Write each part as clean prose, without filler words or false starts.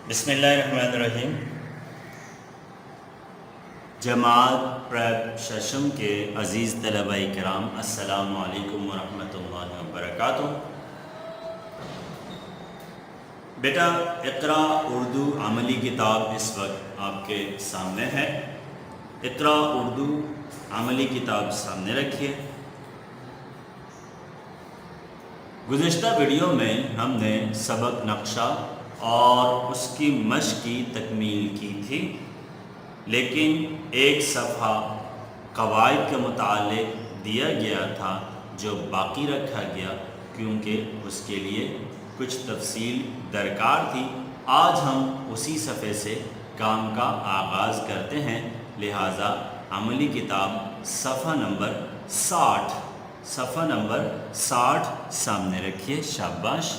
بسم اللہ الرحمن الرحیم۔ جماعت پریپ ششم کے عزیز طلبہ کرام، السلام علیکم ورحمۃ اللہ وبرکاتہ۔ بیٹا اقرا اردو عملی کتاب اس وقت آپ کے سامنے ہے۔ اقرا اردو عملی کتاب سامنے رکھیے۔ گزشتہ ویڈیو میں ہم نے سبق نقشہ اور اس کی مشق کی تکمیل کی تھی، لیکن ایک صفحہ قواعد کے متعلق دیا گیا تھا جو باقی رکھا گیا کیونکہ اس کے لیے کچھ تفصیل درکار تھی۔ آج ہم اسی صفحے سے کام کا آغاز کرتے ہیں، لہٰذا عملی کتاب صفحہ نمبر 60 سامنے رکھیے۔ شاباش۔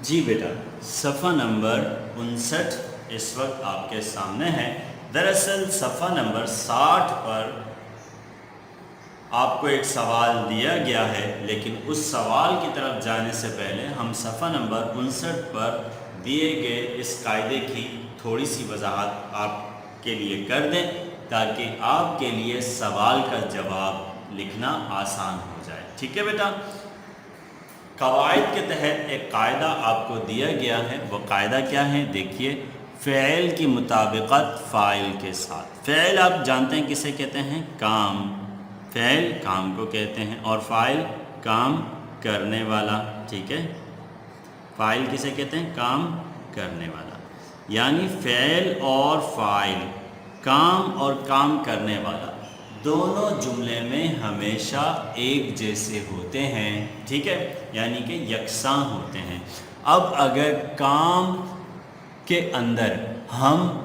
جی بیٹا، صفحہ نمبر 59 اس وقت آپ کے سامنے ہے۔ دراصل صفحہ نمبر 60 پر آپ کو ایک سوال دیا گیا ہے، لیکن اس سوال کی طرف جانے سے پہلے ہم صفحہ نمبر 59 پر دیے گئے اس قاعدے کی تھوڑی سی وضاحت آپ کے لیے کر دیں تاکہ آپ کے لیے سوال کا جواب لکھنا آسان ہو جائے۔ ٹھیک ہے بیٹا؟ قواعد کے تحت ایک قاعدہ آپ کو دیا گیا ہے، وہ قاعدہ کیا ہے؟ دیکھیے، فعل کی مطابقت فاعل کے ساتھ۔ فعل آپ جانتے ہیں کسے کہتے ہیں؟ کام۔ فعل کام کو کہتے ہیں اور فاعل کام کرنے والا۔ ٹھیک ہے؟ فاعل کسے کہتے ہیں؟ کام کرنے والا۔ یعنی فعل اور فاعل، کام اور کام کرنے والا، دونوں جملے میں ہمیشہ ایک جیسے ہوتے ہیں۔ ٹھیک ہے؟ یعنی کہ یکساں ہوتے ہیں۔ اب اگر کام کے اندر ہم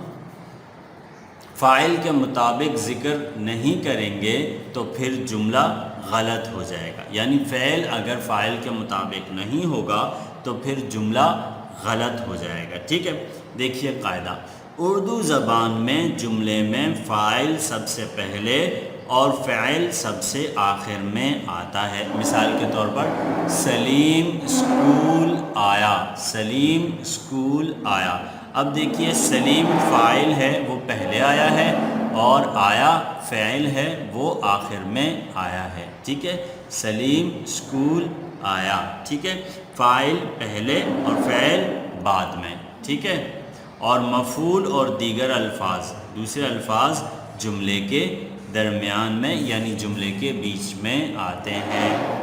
فاعل کے مطابق ذکر نہیں کریں گے تو پھر جملہ غلط ہو جائے گا۔ یعنی فعل اگر فاعل کے مطابق نہیں ہوگا تو پھر جملہ غلط ہو جائے گا۔ ٹھیک ہے؟ دیکھیے قاعدہ، اردو زبان میں جملے میں فاعل سب سے پہلے اور فعل سب سے آخر میں آتا ہے۔ مثال کے طور پر سلیم اسکول آیا۔ سلیم اسکول آیا۔ اب دیکھیے، سلیم فاعل ہے، وہ پہلے آیا ہے، اور آیا فعل ہے، وہ آخر میں آیا ہے۔ ٹھیک ہے؟ سلیم اسکول آیا۔ ٹھیک ہے؟ فاعل پہلے اور فعل بعد میں۔ ٹھیک ہے؟ اور مفعول اور دیگر الفاظ، دوسرے الفاظ جملے کے درمیان میں یعنی جملے کے بیچ میں آتے ہیں۔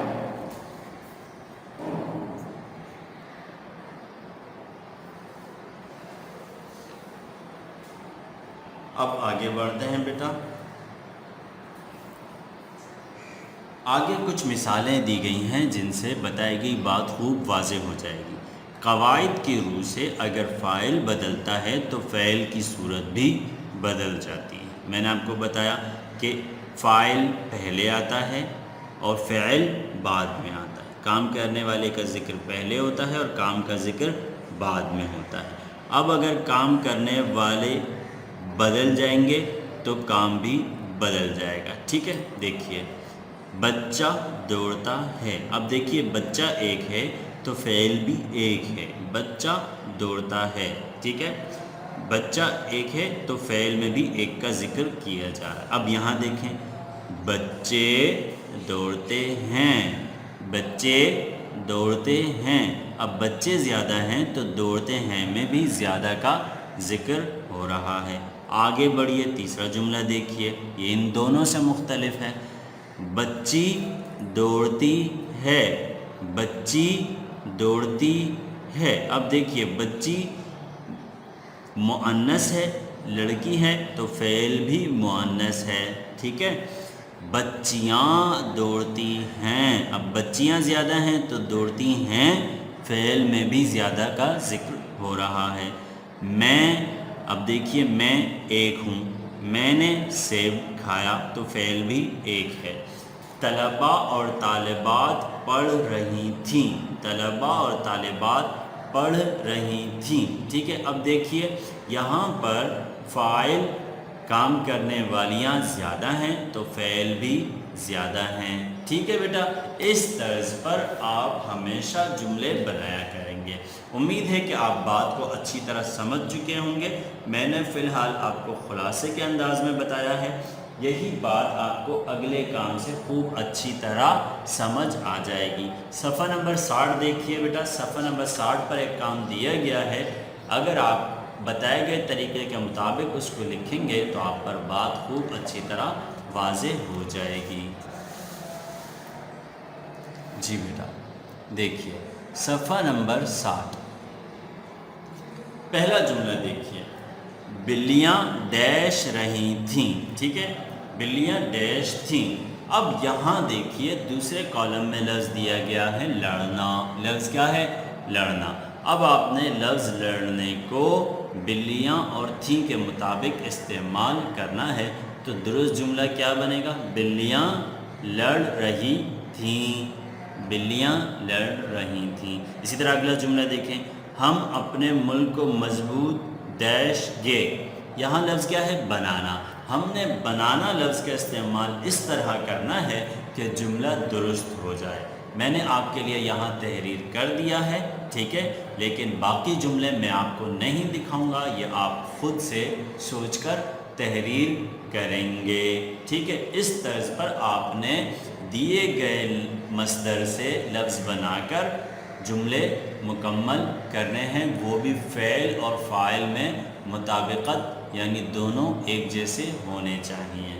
اب آگے بڑھتے ہیں بیٹا۔ آگے کچھ مثالیں دی گئی ہیں جن سے بتائی گئی بات خوب واضح ہو جائے گی۔ قواعد کی روح سے اگر فاعل بدلتا ہے تو فعل کی صورت بھی بدل جاتی ہے۔ میں نے آپ کو بتایا کہ فاعل پہلے آتا ہے اور فعل بعد میں آتا ہے۔ کام کرنے والے کا ذکر پہلے ہوتا ہے اور کام کا ذکر بعد میں ہوتا ہے۔ اب اگر کام کرنے والے بدل جائیں گے تو کام بھی بدل جائے گا۔ ٹھیک ہے؟ دیکھیے، بچہ دوڑتا ہے۔ اب دیکھیے، بچہ ایک ہے تو فعل بھی ایک ہے۔ بچہ دوڑتا ہے۔ ٹھیک ہے؟ بچہ ایک ہے تو فعل میں بھی ایک کا ذکر کیا جا رہا ہے۔ اب یہاں دیکھیں، بچے دوڑتے ہیں۔ بچے دوڑتے ہیں۔ اب بچے زیادہ ہیں تو دوڑتے ہیں میں بھی زیادہ کا ذکر ہو رہا ہے۔ آگے بڑھیے، تیسرا جملہ دیکھیے، یہ ان دونوں سے مختلف ہے۔ بچی دوڑتی ہے۔ بچی دوڑتی ہے۔ اب دیکھیے، بچی مؤنث ہے، لڑکی ہے تو فعل بھی مؤنث ہے۔ ٹھیک ہے؟ بچیاں دوڑتی ہیں۔ اب بچیاں زیادہ ہیں تو دوڑتی ہیں فعل میں بھی زیادہ کا ذکر ہو رہا ہے۔ میں، اب دیکھیے، میں ایک ہوں، میں نے سیب کھایا تو فعل بھی ایک ہے۔ طلباء اور طالبات پڑھ رہی تھیں۔ طلباء اور طالبات پڑھ رہی تھیں۔ ٹھیک ہے؟ اب دیکھیے، یہاں پر فاعل کام کرنے والیاں زیادہ ہیں تو فعل بھی زیادہ ہیں۔ ٹھیک ہے بیٹا، اس طرز پر آپ ہمیشہ جملے بنایا کریں گے۔ امید ہے کہ آپ بات کو اچھی طرح سمجھ چکے ہوں گے۔ میں نے فی الحال آپ کو خلاصے کے انداز میں بتایا ہے، یہی بات آپ کو اگلے کام سے خوب اچھی طرح سمجھ آ جائے گی۔ صفحہ نمبر 60 دیکھیے بیٹا، صفحہ نمبر 60 پر ایک کام دیا گیا ہے، اگر آپ بتائے گئے طریقے کے مطابق اس کو لکھیں گے تو آپ پر بات خوب اچھی طرح واضح ہو جائے گی۔ جی بیٹا دیکھیے صفحہ نمبر 60، پہلا جملہ دیکھیے، بلیاں ڈیش رہی تھیں، ٹھیک ہے، بلیاں ڈیش تھیں۔ اب یہاں دیکھیے دوسرے کالم میں لفظ دیا گیا ہے لڑنا، لفظ کیا ہے؟ لڑنا۔ اب آپ نے لفظ لڑنے کو بلیاں اور تھیں کے مطابق استعمال کرنا ہے، تو درست جملہ کیا بنے گا؟ بلیاں لڑ رہی تھیں، بلیاں لڑ رہی تھیں۔ اسی طرح اگلا جملہ دیکھیں، ہم اپنے ملک کو مضبوط ڈیش گے، یہاں لفظ کیا ہے؟ بنانا۔ ہم نے بنانا لفظ کا استعمال اس طرح کرنا ہے کہ جملہ درست ہو جائے۔ میں نے آپ کے لیے یہاں تحریر کر دیا ہے، ٹھیک ہے، لیکن باقی جملے میں آپ کو نہیں دکھاؤں گا، یہ آپ خود سے سوچ کر تحریر کریں گے، ٹھیک ہے۔ اس طرز پر آپ نے دیے گئے مصدر سے لفظ بنا کر جملے مکمل کرنے ہیں، وہ بھی فعل اور فاعل میں مطابقت، یعنی دونوں ایک جیسے ہونے چاہیے،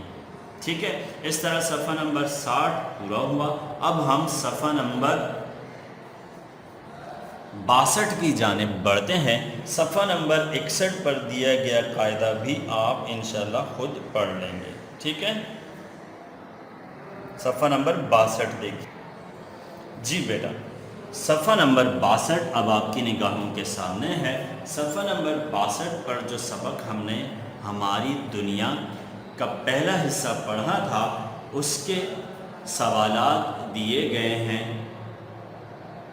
ٹھیک ہے۔ اس طرح صفحہ نمبر 60 پورا ہوا۔ اب ہم صفحہ نمبر 62 کی جانب بڑھتے ہیں۔ صفحہ نمبر 61 پر دیا گیا قاعدہ بھی آپ انشاءاللہ خود پڑھ لیں گے، ٹھیک ہے۔ صفحہ نمبر 62 دیکھیں۔ جی بیٹا صفحہ نمبر 62 اب آپ کی نگاہوں کے سامنے ہے۔ صفحہ نمبر 62 پر جو سبق ہم نے ہماری دنیا کا پہلا حصہ پڑھا تھا، اس کے سوالات دیے گئے ہیں،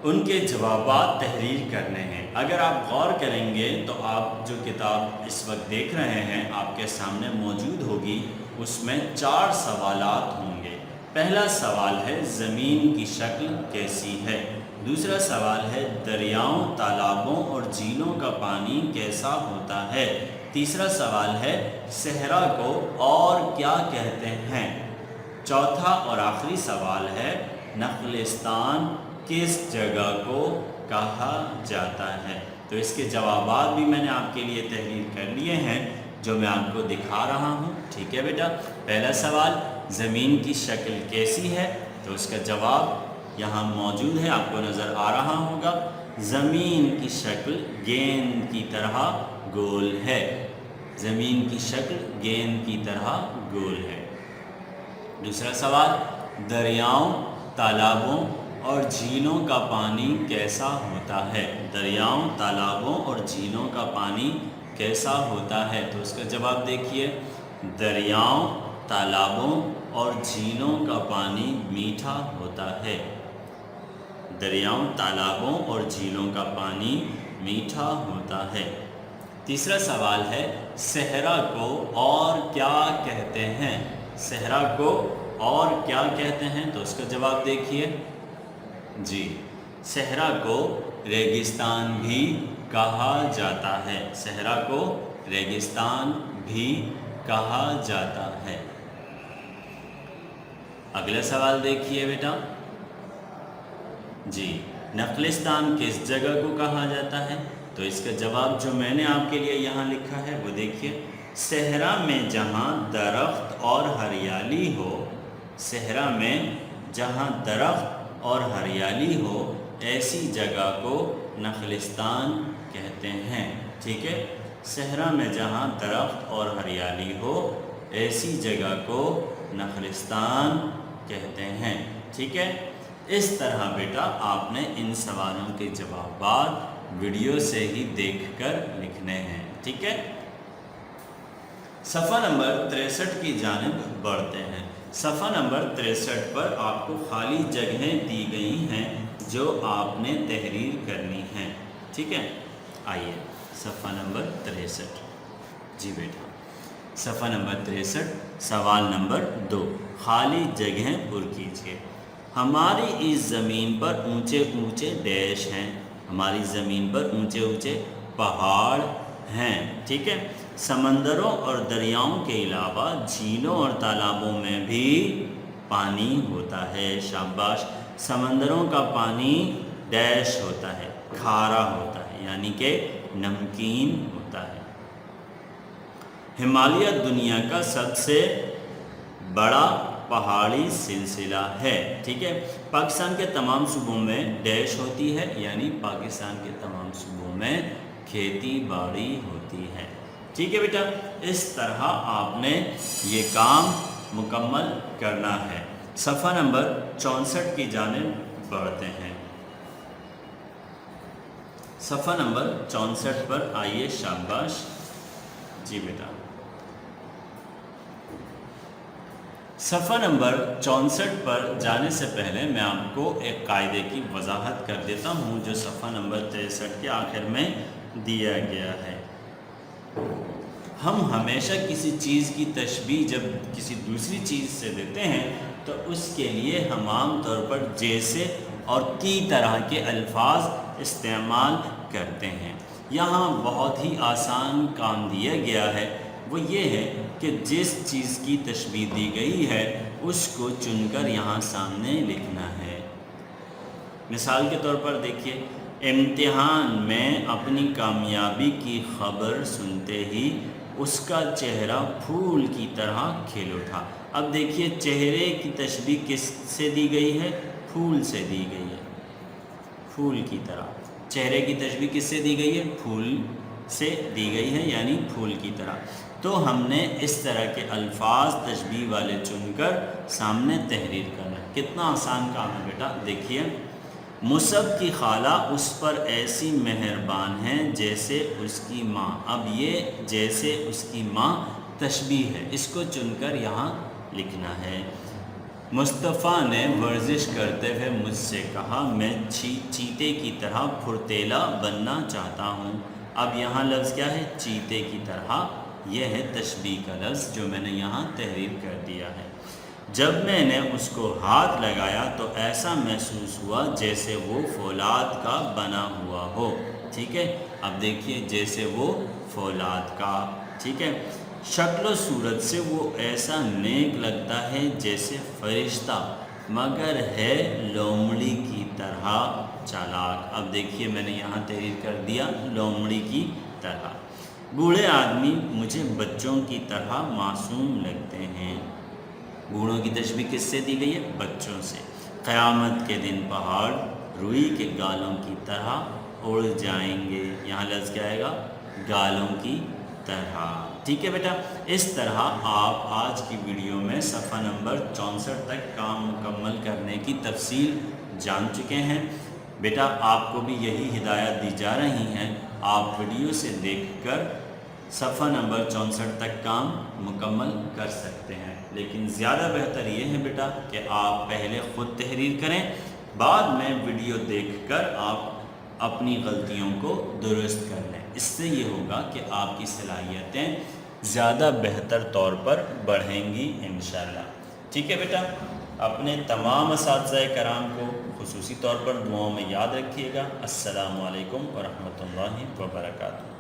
ان کے جوابات تحریر کرنے ہیں۔ اگر آپ غور کریں گے تو آپ جو کتاب اس وقت دیکھ رہے ہیں آپ کے سامنے موجود ہوگی، اس میں 4 سوالات ہوں گے۔ پہلا سوال ہے زمین کی شکل کیسی ہے؟ دوسرا سوال ہے دریاؤں، تالابوں اور جھیلوں کا پانی کیسا ہوتا ہے؟ تیسرا سوال ہے صحرا کو اور کیا کہتے ہیں؟ چوتھا اور آخری سوال ہے نخلستان کس جگہ کو کہا جاتا ہے؟ تو اس کے جوابات بھی میں نے آپ کے لیے تحریر کر لیے ہیں، جو میں آپ کو دکھا رہا ہوں، ٹھیک ہے بیٹا۔ پہلا سوال زمین کی شکل کیسی ہے؟ تو اس کا جواب یہاں موجود ہے، آپ کو نظر آ رہا ہوگا، زمین کی شکل گیند کی طرح گول ہے، زمین کی شکل گیند کی طرح گول ہے۔ دوسرا سوال دریاؤں، تالابوں اور جھیلوں کا پانی کیسا ہوتا ہے؟ دریاؤں، تالابوں اور جھیلوں کا پانی کیسا ہوتا ہے؟ تو اس کا جواب دیکھیے، دریاؤں، تالابوں اور جھیلوں کا پانی میٹھا ہوتا ہے، دریاؤں، تالابوں اور جھیلوں کا پانی میٹھا ہوتا ہے۔ تیسرا سوال ہے صحرا کو اور کیا کہتے ہیں؟ صحرا کو اور کیا کہتے ہیں؟ تو اس کا جواب دیکھیے، جی صحرا کو ریگستان بھی کہا جاتا ہے، صحرا کو ریگستان بھی کہا جاتا ہے۔ اگلا سوال دیکھیے بیٹا، جی نخلستان کس جگہ کو کہا جاتا ہے؟ تو اس کا جواب جو میں نے آپ کے لیے یہاں لکھا ہے وہ دیکھیے، صحرا میں جہاں درخت اور ہریالی ہو، صحرا میں جہاں درخت اور ہریالی ہو ایسی جگہ کو نخلستان کہتے ہیں، ٹھیک ہے۔ صحرا میں جہاں درخت اور ہریالی ہو ایسی جگہ کو نخلستان کہتے ہیں، ٹھیک ہے۔ اس طرح بیٹا آپ نے ان سوالوں کے جوابات ویڈیو سے ہی دیکھ کر لکھنے ہیں، ٹھیک ہے۔ صفحہ نمبر 63 کی جانب بڑھتے ہیں۔ صفحہ نمبر 63 پر آپ کو خالی جگہیں دی گئی ہیں جو آپ نے تحریر کرنی ہیں، ٹھیک ہے۔ آئیے صفحہ نمبر 63، جی بیٹا صفحہ نمبر 63 سوال نمبر 2، خالی جگہیں پر کیجیے۔ ہماری اس زمین پر اونچے اونچے ڈیش ہیں، ہماری زمین پر اونچے اونچے پہاڑ ہیں، ٹھیک ہے۔ سمندروں اور دریاؤں کے علاوہ جھیلوں اور تالابوں میں بھی پانی ہوتا ہے، شاباش۔ سمندروں کا پانی ڈیش ہوتا ہے، کھارا ہوتا ہے، یعنی کہ نمکین ہوتا ہے۔ ہمالیہ دنیا کا سب سے بڑا پہاڑی سلسلہ ہے، ٹھیک ہے۔ پاکستان کے تمام صوبوں میں ڈیش ہوتی ہے، یعنی پاکستان کے تمام صوبوں میں کھیتی باڑی ہوتی ہے، ٹھیک ہے بیٹا۔ اس طرح آپ نے یہ کام مکمل کرنا ہے۔ صفحہ نمبر 64 کی جانب بڑھتے ہیں۔ صفحہ نمبر 64 پر آئیے، شاباش جی بیٹا۔ صفحہ نمبر 64 پر جانے سے پہلے میں آپ کو ایک قاعدے کی وضاحت کر دیتا ہوں جو صفحہ نمبر 63 کے آخر میں دیا گیا ہے۔ ہم ہمیشہ کسی چیز کی تشبیہ جب کسی دوسری چیز سے دیتے ہیں تو اس کے لیے ہم عام طور پر جیسے اور کی طرح کے الفاظ استعمال کرتے ہیں۔ یہاں بہت ہی آسان کام دیا گیا ہے، وہ یہ ہے کہ جس چیز کی تشبیہ دی گئی ہے اس کو چن کر یہاں سامنے لکھنا ہے۔ مثال کے طور پر دیکھیے، امتحان میں اپنی کامیابی کی خبر سنتے ہی اس کا چہرہ پھول کی طرح کھل اٹھا۔ اب دیکھیے چہرے کی تشبیہ کس سے دی گئی ہے؟ پھول سے دی گئی ہے، پھول کی طرح۔ چہرے کی تشبیہ کس سے دی گئی ہے؟ پھول سے دی گئی ہے، یعنی پھول کی طرح۔ تو ہم نے اس طرح کے الفاظ تشبیہ والے چن کر سامنے تحریر کرنا ہے۔ کتنا آسان کام ہے بیٹا، دیکھیے۔ مصعب کی خالہ اس پر ایسی مہربان ہیں جیسے اس کی ماں۔ اب یہ جیسے اس کی ماں تشبیہ ہے، اس کو چن کر یہاں لکھنا ہے۔ مصطفیٰ نے ورزش کرتے ہوئے مجھ سے کہا میں چیتے کی طرح پھرتیلا بننا چاہتا ہوں۔ اب یہاں لفظ کیا ہے؟ چیتے کی طرح، یہ ہے تشبیہ کا لفظ جو میں نے یہاں تحریر کر دیا ہے۔ جب میں نے اس کو ہاتھ لگایا تو ایسا محسوس ہوا جیسے وہ فولاد کا بنا ہوا ہو، ٹھیک ہے۔ اب دیکھیے جیسے وہ فولاد کا، ٹھیک ہے۔ شکل و صورت سے وہ ایسا نیک لگتا ہے جیسے فرشتہ، مگر ہے لومڑی کی طرح چالاک۔ اب دیکھیے میں نے یہاں تحریر کر دیا لومڑی کی طرح۔ بوڑھے آدمی مجھے بچوں کی طرح معصوم لگتے ہیں۔ بوڑھوں کی تشبیہ کس سے دی گئی ہے؟ بچوں سے۔ قیامت کے دن پہاڑ روئی کے گالوں کی طرح اڑ جائیں گے۔ یہاں لفظ کیا آئے گا؟ گالوں کی طرح، ٹھیک ہے بیٹا۔ اس طرح آپ آج کی ویڈیو میں صفحہ نمبر 64 تک کام مکمل کرنے کی تفصیل جان چکے ہیں۔ بیٹا آپ کو بھی یہی ہدایت دی جا رہی ہیں، آپ ویڈیو سے دیکھ کر صفحہ نمبر 64 تک کام مکمل کر سکتے ہیں، لیکن زیادہ بہتر یہ ہے بیٹا کہ آپ پہلے خود تحریر کریں، بعد میں ویڈیو دیکھ کر آپ اپنی غلطیوں کو درست کر لیں۔ اس سے یہ ہوگا کہ آپ کی صلاحیتیں زیادہ بہتر طور پر بڑھیں گی انشاءاللہ، ٹھیک ہے بیٹا۔ اپنے تمام اساتذہ کرام کو خصوصی طور پر دعاؤں میں یاد رکھیے گا۔ السلام علیکم ورحمۃ اللہ وبرکاتہ۔